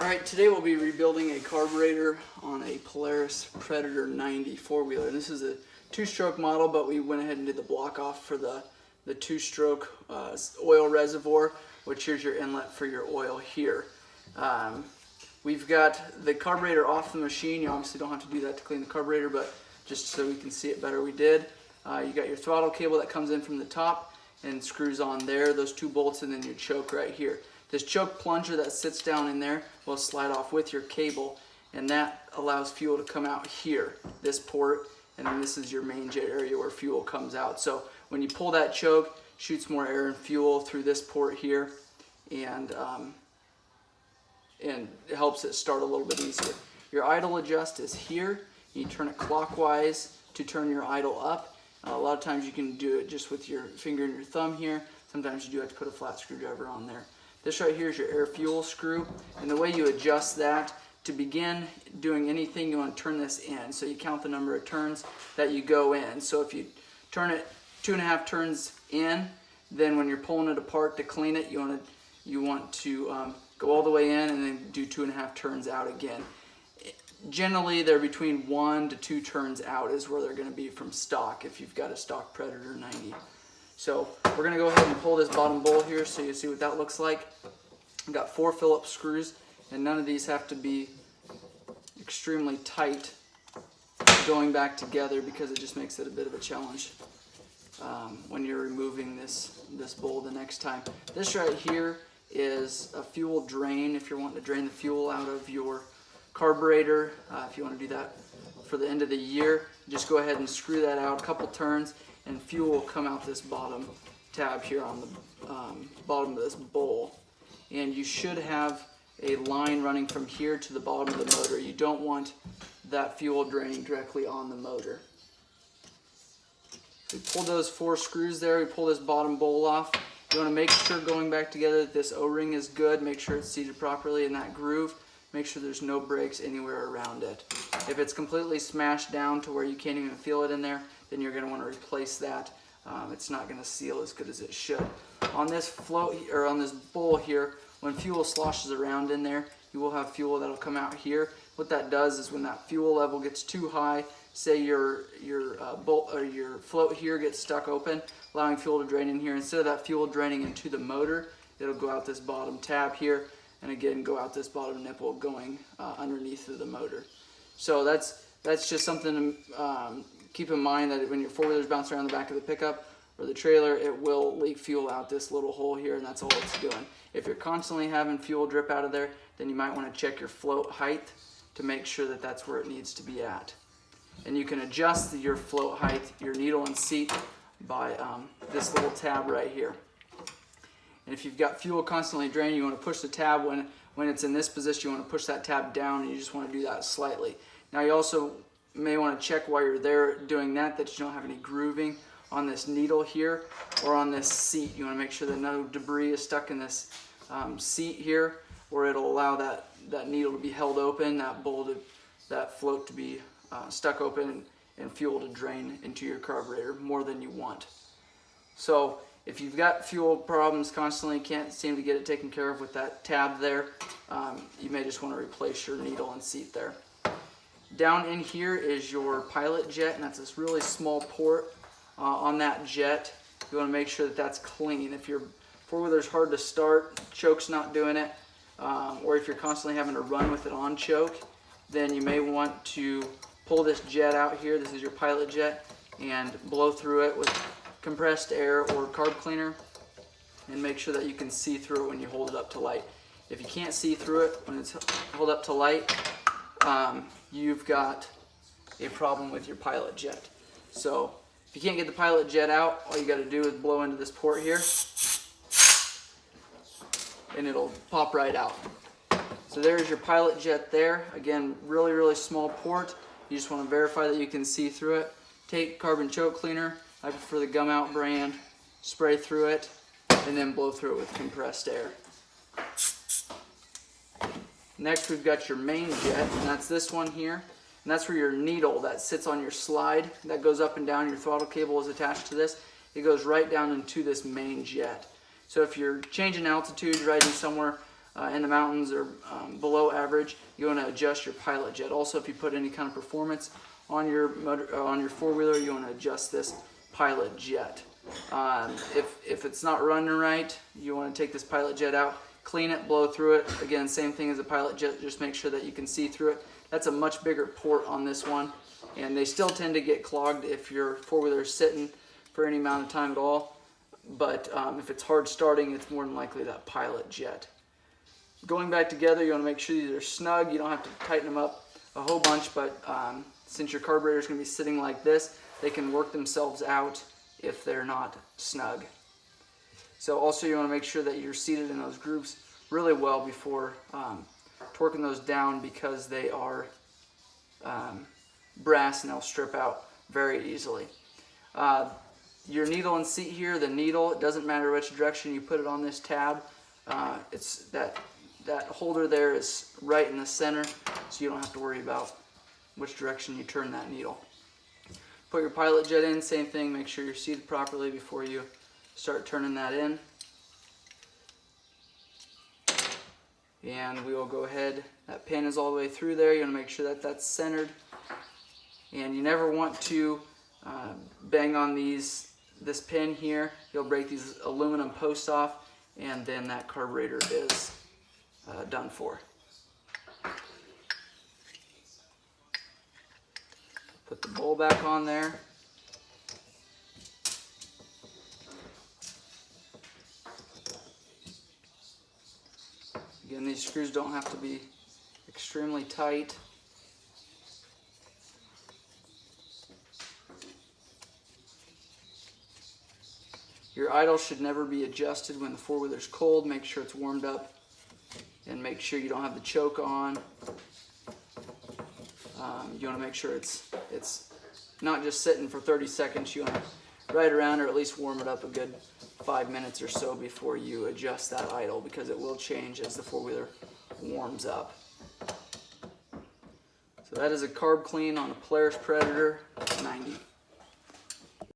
Alright, today we'll be rebuilding a carburetor on a Polaris Predator 90 four-wheeler. This is a two-stroke model, but we went ahead and did the block off for the two-stroke oil reservoir, which here's your inlet for your oil here. We've got the carburetor off the machine. You obviously don't have to do that to clean the carburetor, but just so we can see it better, we did. You got your throttle cable that comes in from the top and screws on there, those two bolts, and then your choke right here. This choke plunger that sits down in there will slide off with your cable, and that allows fuel to come out here, this port, and then this is your main jet area where fuel comes out. So when you pull that choke, shoots more air and fuel through this port here, and it helps it start a little bit easier. Your idle adjust is here. You turn it clockwise to turn your idle up. A lot of times you can do it just with your finger and your thumb here. Sometimes you do have to put a flat screwdriver on there. This right here is your air fuel screw, and the way you adjust that, to begin doing anything, you want to turn this in. So you count the number of turns that you go in. So if you turn it 2.5 turns in, then when you're pulling it apart to clean it, you want to go all the way in and then do 2.5 turns out again. Generally, they're between 1 to 2 turns out is where they're going to be from stock if you've got a stock Predator 90. So we're going to go ahead and pull this bottom bowl here so you see what that looks like. I've got 4 Phillips screws, and none of these have to be extremely tight going back together because it just makes it a bit of a challenge when you're removing this bowl the next time. This right here is a fuel drain if you're wanting to drain the fuel out of your carburetor. If you want to do that for the end of the year, just go ahead and screw that out a couple turns, and fuel will come out this bottom tab here on the bottom of this bowl. And you should have a line running from here to the bottom of the motor. You don't want that fuel draining directly on the motor. We pulled those 4 screws there. We pull this bottom bowl off. You want to make sure going back together that this O-ring is good. Make sure it's seated properly in that groove. Make sure there's no breaks anywhere around it. If it's completely smashed down to where you can't even feel it in there, then you're going to want to replace that. It's not going to seal as good as it should. On this float or on this bowl here, when fuel sloshes around in there, you will have fuel that'll come out here. What that does is when that fuel level gets too high, say your bolt or your float here gets stuck open, allowing fuel to drain in here. Instead of that fuel draining into the motor, it'll go out this bottom tab here, and again go out this bottom nipple going underneath of the motor. So that's just something to keep in mind, that when your four-wheelers bounce around the back of the pickup or the trailer, it will leak fuel out this little hole here, and that's all it's doing. If you're constantly having fuel drip out of there, then you might want to check your float height to make sure that that's where it needs to be at. And you can adjust your float height, your needle and seat, by this little tab right here. And if you've got fuel constantly draining, you want to push the tab when it's in this position. You want to push that tab down, and you just want to do that slightly. Now you also may want to check while you're there doing that you don't have any grooving on this needle here or on this seat. You want to make sure that no debris is stuck in this seat here, or it'll allow that needle to be held open, that float to be stuck open, and fuel to drain into your carburetor more than you want. So if you've got fuel problems constantly, can't seem to get it taken care of with that tab there, you may just want to replace your needle and seat there. Down in here is your pilot jet, and that's this really small port on that jet. You want to make sure that that's clean. If your four-wheeler's hard to start, choke's not doing it, or if you're constantly having to run with it on choke, then you may want to pull this jet out here. This is your pilot jet, and blow through it with compressed air or carb cleaner, and make sure that you can see through it when you hold it up to light. If you can't see through it when it's held up to light, you've got a problem with your pilot jet. So if you can't get the pilot jet out, all you got to do is blow into this port here, and it'll pop right out. So there's your pilot jet there. Again, really, really small port. You just want to verify that you can see through it. Take carbon choke cleaner, I prefer the Gum Out brand, spray through it, and then blow through it with compressed air. Next, we've got your main jet, and that's this one here. And that's where your needle that sits on your slide, that goes up and down, your throttle cable is attached to this. It goes right down into this main jet. So if you're changing altitude, riding somewhere in the mountains or below average, you want to adjust your pilot jet. Also, if you put any kind of performance on your motor, on your four-wheeler, you want to adjust this pilot jet. If it's not running right, you want to take this pilot jet out, clean it, blow through it. Again, same thing as a pilot jet, just make sure that you can see through it. That's a much bigger port on this one, and they still tend to get clogged if your four-wheeler is sitting for any amount of time at all. But if it's hard starting, it's more than likely that pilot jet. Going back together, you want to make sure these are snug. You don't have to tighten them up a whole bunch, but since your carburetor is going to be sitting like this, they can work themselves out if they're not snug. So also you want to make sure that you're seated in those grooves really well before torquing those down, because they are brass and they'll strip out very easily. Your needle and seat here, the needle, it doesn't matter which direction you put it on this tab. It's that holder there is right in the center, so you don't have to worry about which direction you turn that needle. Put your pilot jet in, same thing, make sure you're seated properly before you start turning that in. And we will go ahead, that pin is all the way through there, you want to make sure that that's centered. And you never want to bang on this pin here, you'll break these aluminum posts off, and then that carburetor is done for. Put the bowl back on there. Again, these screws don't have to be extremely tight. Your idle should never be adjusted when the four-wheeler's cold. Make sure it's warmed up, and make sure you don't have the choke on. You want to make sure it's not just sitting for 30 seconds. You want to ride around, or at least warm it up a good 5 minutes or so before you adjust that idle, because it will change as the four-wheeler warms up. So that is a carb clean on a Polaris Predator 90.